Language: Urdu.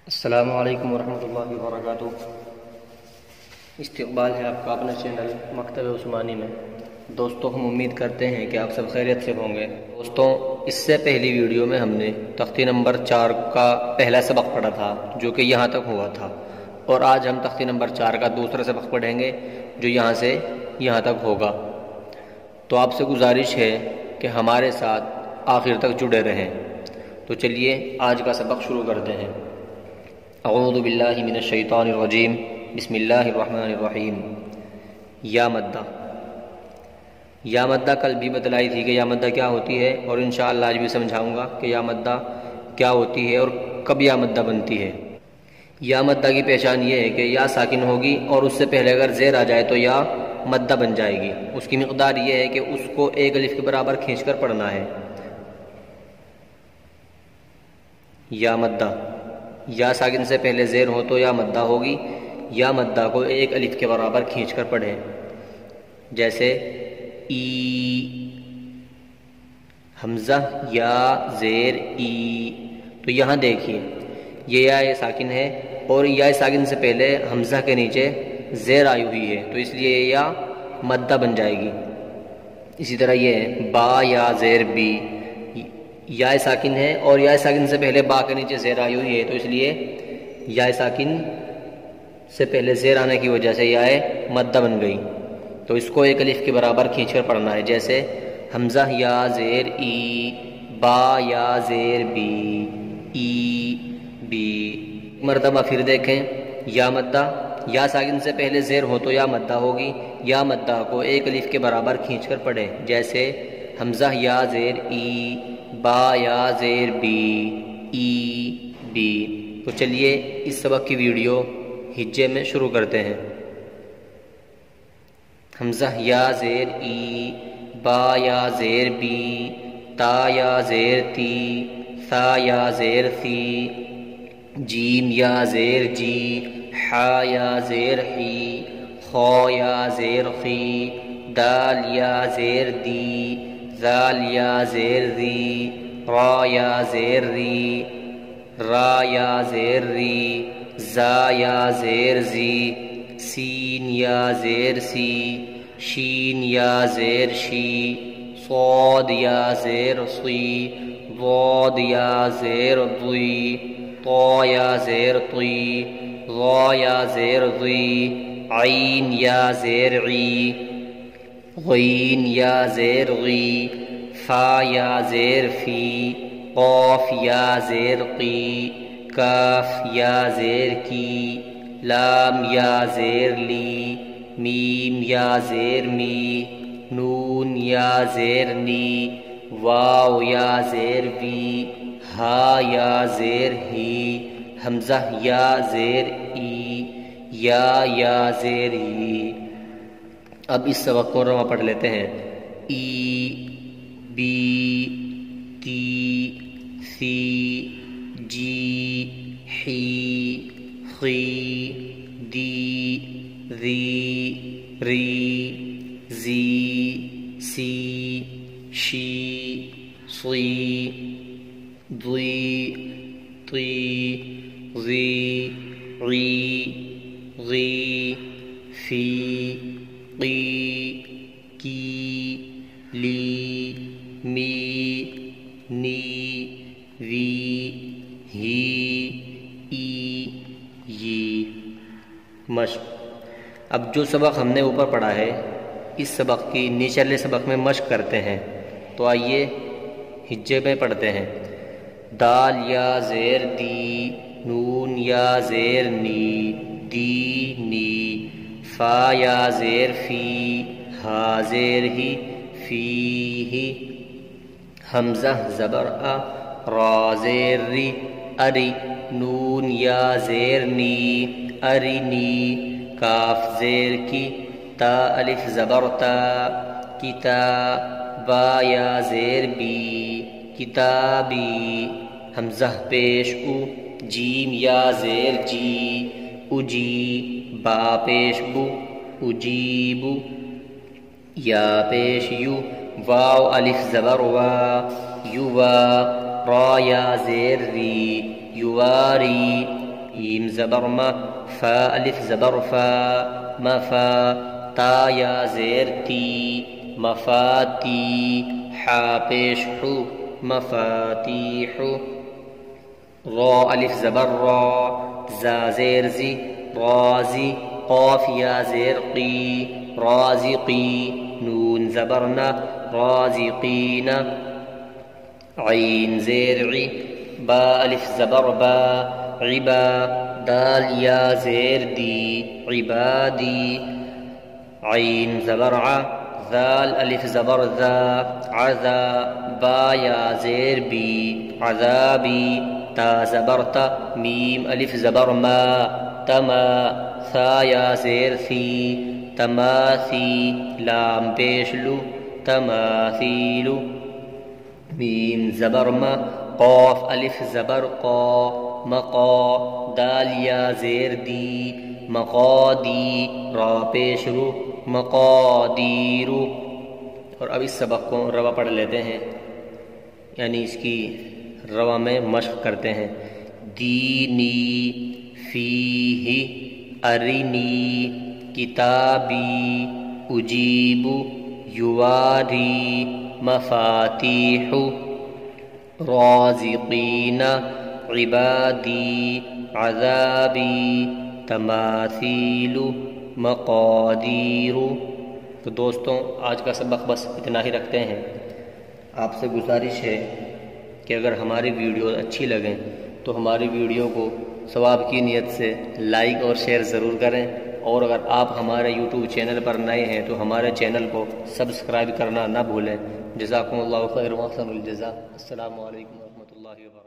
السلام علیکم ورحمۃ اللہ وبرکاتہ۔ استقبال ہے آپ کا اپنے چینل مکتب عثمانی میں۔ دوستوں، ہم امید کرتے ہیں کہ آپ سب خیریت سے ہوں گے۔ دوستوں، اس سے پہلی ویڈیو میں ہم نے تختی نمبر 4 کا پہلا سبق پڑھا تھا جو کہ یہاں تک ہوا تھا، اور آج ہم تختی نمبر 4 کا دوسرا سبق پڑھیں گے جو یہاں سے یہاں تک ہوگا۔ تو آپ سے گزارش ہے کہ ہمارے ساتھ آخر تک جڑے رہیں۔ تو چلیے آج کا سبق شروع کرتے ہیں۔ اعوذ باللہ من الشیطان الرجیم، بسم اللہ الرحمن الرحیم۔ یا مدہ، یا مدہ کل بھی بتلائی تھی کہ یا مدہ کیا ہوتی ہے، اور انشاءاللہ آج بھی سمجھاؤں گا کہ یا مدہ کیا ہوتی ہے اور کب یا مدہ بنتی ہے۔ یا مدہ کی پہچان یہ ہے کہ یا ساکن ہوگی اور اس سے پہلے اگر زیر آ جائے تو یا مدہ بن جائے گی۔ اس کی مقدار یہ ہے کہ اس کو ایک الف کے برابر کھینچ کر پڑھنا ہے۔ یا مدہ، یا ساکن سے پہلے زیر ہو تو یا مدہ ہوگی۔ یا مدہ کو ایک الف کے برابر کھینچ کر پڑھیں، جیسے ای، حمزہ یا زیر ای۔ تو یہاں دیکھیے یہ یا ساکن ہے اور یا ساکن سے پہلے حمزہ کے نیچے زیر آئی ہوئی ہے، تو اس لیے یہ یا مدہ بن جائے گی۔ اسی طرح یہ ہے با یا زیر بی، یا ساکن ہے اور یا ساکن سے پہلے با کے نیچے زیر آئی ہوئی ہے، تو اس لیے یا ساکن سے پہلے زیر آنے کی وجہ سے یا مدہ بن گئی۔ تو اس کو ایک الف کے برابر کھینچ کر پڑھنا ہے، جیسے حمزہ یا زیر ای، با یا زیر بی، ای بی۔ مرتبہ پھر دیکھیں، یا مدہ، یا ساکن سے پہلے زیر ہو تو یا مدہ ہوگی۔ یا مدہ کو ایک الف کے برابر کھینچ کر پڑھیں، جیسے حمزہ یا زیر ای، با یا زیر بی، ای بی۔ تو چلیے اس سبق کی ویڈیو ہجے میں شروع کرتے ہیں۔ حمزہ یا زیر ای، با یا زیر بی، تا یا زیر تی، ثا یا زیر ثی، جیم یا زیر جی، حا یا زیر حی، خا یا زیر خی، دال یا زیر دی، ذال یا زیر ذی، را یا زیر ری، را یا زیر ری، زا یا زیر زی، سین یا زیر سی، شین یا زیر شی، صاد یا زیر صی، ضاد یا زیر ضی، طا یا زیر طی، ظا یا زیر ضی، عین یا زیر عی، غین یا زیر غی، فا یا زیر فی، قاف یا زیر قی، کاف یا زیر کی، لام یا زیر لی، میم یا زیر می، نون یا زیر نی، واو یا زیر وی، ہا یا زیر ہی، حمزہ یا زیر ای، یا زیر ای۔ اب اس سبق کو رواں پڑھ لیتے ہیں۔ ای، بی، تی، سی، جی، حی، خی، دی، ذی، ری، زی، سی، شی، صی، ضی، طی، ظی، عی، غی، فی، قی، کی، لی، می، نی، وی، ہی، ای، یی۔ مشق۔ اب جو سبق ہم نے اوپر پڑھا ہے اس سبق کی نیچلے سبق میں مشق کرتے ہیں، تو آئیے ہجے میں پڑھتے ہیں۔ دال یا زیر دی، نون یا زیر نی، دی نی، فا یا زیر فی، ہا زیر ہی، فی ہی، حمزہ زبر آ، را زیر ری، اری، نون یا زیر نی، اری نی، کاف زیر کی، تا الف زبر تا، کتا، با یا زیر بی، کتابی، حمزہ پیش او، جیم یا زیر جی، اجی، با پیش بو، اجیبو، یا پیش یو، واو الف زبر وا، یوا، را یا زیر ری، یواری، میم زبر ما، فا الف زبر فا، مفا، تا یا زیر تی، مفاتی، حا پیش حو، مفاتیح، را الف زبر را، زا زیر زی، رازی، قاف یا زیر قی، رازقی، نون زبرنا، رازقین، عین زیر عی، با الف زبر با، عبا، دال یا زیر دی، عبادی، عین زبر ع، ذال الف زبر ذا، عذا، با یا زیر بی، عذابی، تا زبر تا، میم الف زبر ما، تما، ثا یا زیر ثی، تماثی، لام پیش لو، تماثیل، میم زبر ما، قاف الف زبر قا، مقا، دال یا زیر دی، مقادی، را پیش رو، مقادیر. اور اب اس سبق کو روا پڑھ لیتے ہیں، یعنی اس کی روا میں مشق کرتے ہیں. دینی، فیہ، ارنی، کتابی، اجیب، یواری، مفاتیح، رازقین، عبادی، عذابی، تماثیل، مقادیر. تو دوستوں آج کا سبق بس اتنا ہی رکھتے ہیں. آپ سے گزارش ہے کہ اگر ہماری ویڈیو اچھی لگیں تو ہماری ویڈیو کو ثواب کی نیت سے لائک اور شیئر ضرور کریں، اور اگر آپ ہمارے یوٹیوب چینل پر نئے ہیں تو ہمارے چینل کو سبسکرائب کرنا نہ بھولیں. جزاکم اللہ خیر و احسن الجزاء. السلام علیکم ورحمۃ اللہ وبرکاتہ.